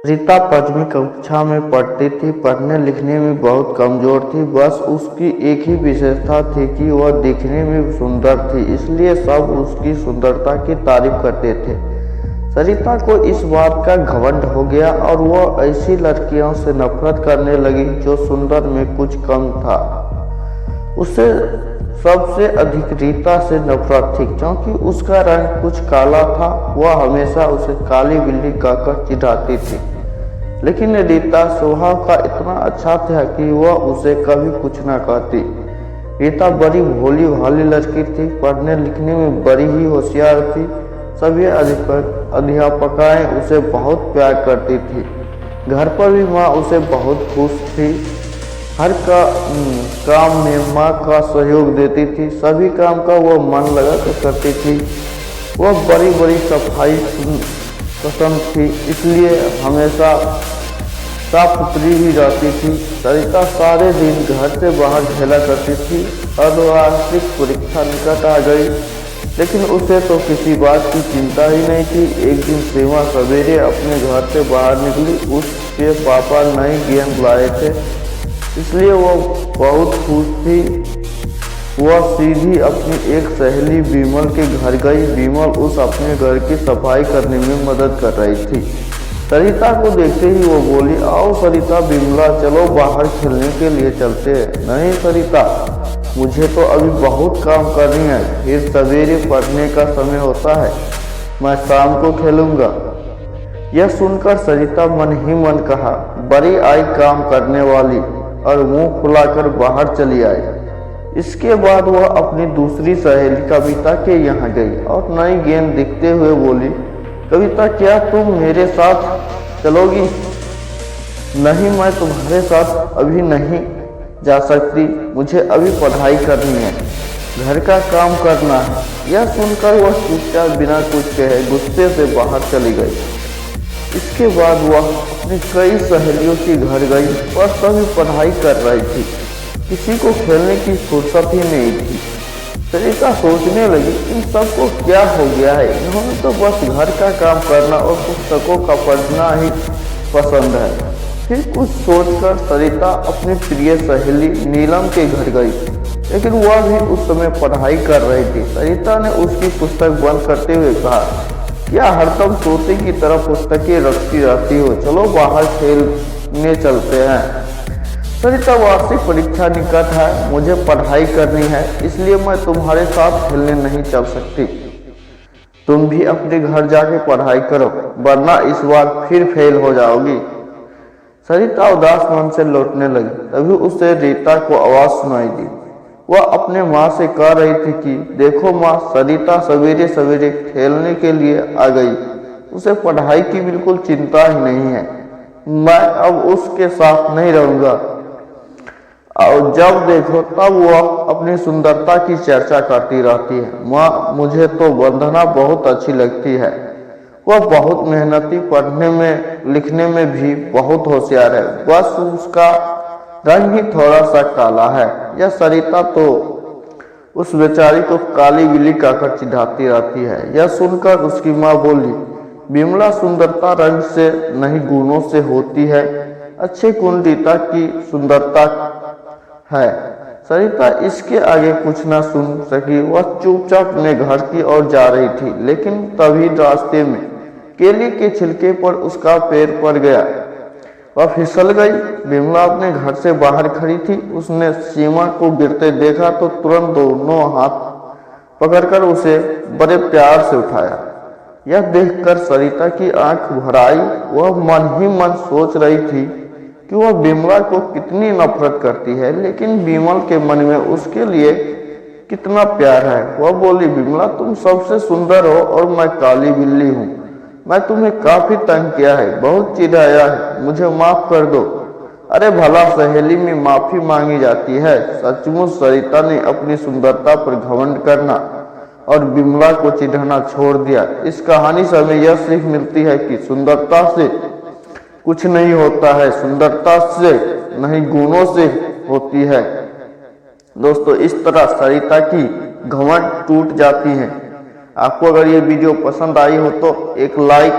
रीता 5वीं कक्षा में पढ़ती थी। पढ़ने लिखने में बहुत कमज़ोर थी। बस उसकी एक ही विशेषता थी कि वह दिखने में सुंदर थी, इसलिए सब उसकी सुंदरता की तारीफ करते थे। सरिता को इस बात का घमंड हो गया और वह ऐसी लड़कियों से नफरत करने लगी जो सुंदर में कुछ कम था। उसे सबसे अधिक रीता से नफरत थी, क्योंकि उसका रंग कुछ काला था। वह हमेशा उसे काली बिल्ली कहकर चिढ़ाती थी, लेकिन रीता स्वभाव का इतना अच्छा था कि वह उसे कभी कुछ न कहती। रीता बड़ी भोली भाली लड़की थी, पढ़ने लिखने में बड़ी ही होशियार थी। सभी अध्यापकाएं उसे बहुत प्यार करती थी। घर पर भी माँ उसे बहुत खुश थी। हर काम में माँ का सहयोग देती थी। सभी काम का वह मन लगा कर करती थी। वह बड़ी बड़ी सफाई पसंद थी, इसलिए हमेशा साफ सुथरी भी रहती थी। सरिता सारे दिन घर से बाहर खेला करती थी। अर्धवार्षिक परीक्षा निकट आ गई, लेकिन उसे तो किसी बात की चिंता ही नहीं थी। एक दिन सीमा सवेरे अपने घर से बाहर निकली। उसके पापा नई गेंद लाए थे, इसलिए वह बहुत खुश थी। वह सीधी अपनी एक सहेली विमल के घर गई। विमल उस अपने घर की सफाई करने में मदद कर रही थी। सरिता को देखते ही वो बोली, आओ सरिता, विमला, चलो बाहर खेलने के लिए चलते हैं। नहीं सरिता, मुझे तो अभी बहुत काम करनी है, फिर सवेरे पढ़ने का समय होता है, मैं शाम को खेलूंगा। यह सुनकर सरिता मन ही मन कहा, बड़ी आई काम करने वाली, और मुंह फुलाकर बाहर चली आई। इसके बाद वह अपनी दूसरी सहेली कविता के यहाँ गई और नई गेंद दिखते हुए बोली, कविता, क्या तुम मेरे साथ चलोगी? नहीं, मैं तुम्हारे साथ अभी नहीं जा सकती, मुझे अभी पढ़ाई करनी है, घर का काम करना है। यह सुनकर वह चुपचाप बिना कुछ कहे गुस्से से बाहर चली गई। इसके बाद वह अपनी कई सहेलियों के घर गई, और सभी पढ़ाई कर रही थी। किसी को खेलने की फुर्सत ही नहीं थी। सरिता सोचने लगी, इन सबको क्या हो गया है? इन्होंने तो बस घर का काम करना और पुस्तकों का पढ़ना ही पसंद है। फिर कुछ सोचकर सरिता अपनी प्रिय सहेली नीलम के घर गई, लेकिन वह भी उस समय पढ़ाई कर रही थी। सरिता ने उसकी पुस्तक बंद करते हुए कहा, क्या हरदम तोते की तरह पुस्तकें रखती रहती हो? चलो बाहर खेलने चलते हैं। सरिता, वार्षिक परीक्षा निकट है, मुझे पढ़ाई करनी है, इसलिए मैं तुम्हारे साथ खेलने नहीं चल सकती। तुम भी अपने घर जाके पढ़ाई करो, वरना इस बार फिर फेल हो जाओगी। सरिता उदास मन से लौटने लगी। तभी उसे रीता को आवाज सुनाई दी। वह अपने माँ से कह रही थी कि देखो माँ, सरिता सवेरे सवेरे खेलने के लिए आ गई। उसे पढ़ाई की बिल्कुल चिंता ही नहीं है। मैं अब उसके साथ नहीं रहूंगा। और जब देखो तब वह अपनी सुंदरता की चर्चा करती रहती है। माँ, मुझे तो वंदना बहुत अच्छी लगती है। वह बहुत मेहनती, पढ़ने में लिखने में भी बहुत होशियार है, बस उसका रंग ही थोड़ा सा काला है। यह सरिता तो उस बेचारी को काली बिल्ली कहकर चिढ़ाती रहती है। यह सुनकर उसकी माँ बोली, विमला, सुंदरता रंग से नहीं गुणों से होती है। अच्छे गुण रीता की सुंदरता है। सरिता इसके आगे कुछ न सुन सकी। वह चुपचाप अपने घर की ओर जा रही थी, लेकिन तभी रास्ते में केले के छिलके पर उसका पैर पड़ गया। वह फिसल गई। विमला अपने घर से बाहर खड़ी थी। उसने सीमा को गिरते देखा तो तुरंत दोनों हाथ पकड़कर उसे बड़े प्यार से उठाया। यह देखकर सरिता की आंख भर आई। वह मन ही मन सोच रही थी कि वह विमला को कितनी नफरत करती है, लेकिन विमल के मन में उसके लिए कितना प्यार है। वह बोली, विमला, तुम सबसे सुंदर हो और मैं काली बिल्ली हूँ। मैं तुम्हें काफी तंग किया है, बहुत चिढ़ाया है, मुझे माफ कर दो। अरे भला सहेली में माफी मांगी जाती है? सचमुच सरिता ने अपनी सुंदरता पर घमंड करना और विमला को चिढ़ाना छोड़ दिया। इस कहानी से हमें यह सीख मिलती है कि सुंदरता से कुछ नहीं होता है, सुंदरता से नहीं गुणों से होती है। दोस्तों, इस तरह सरिता की घमंड टूट जाती है। आपको अगर ये वीडियो पसंद आई हो तो एक लाइक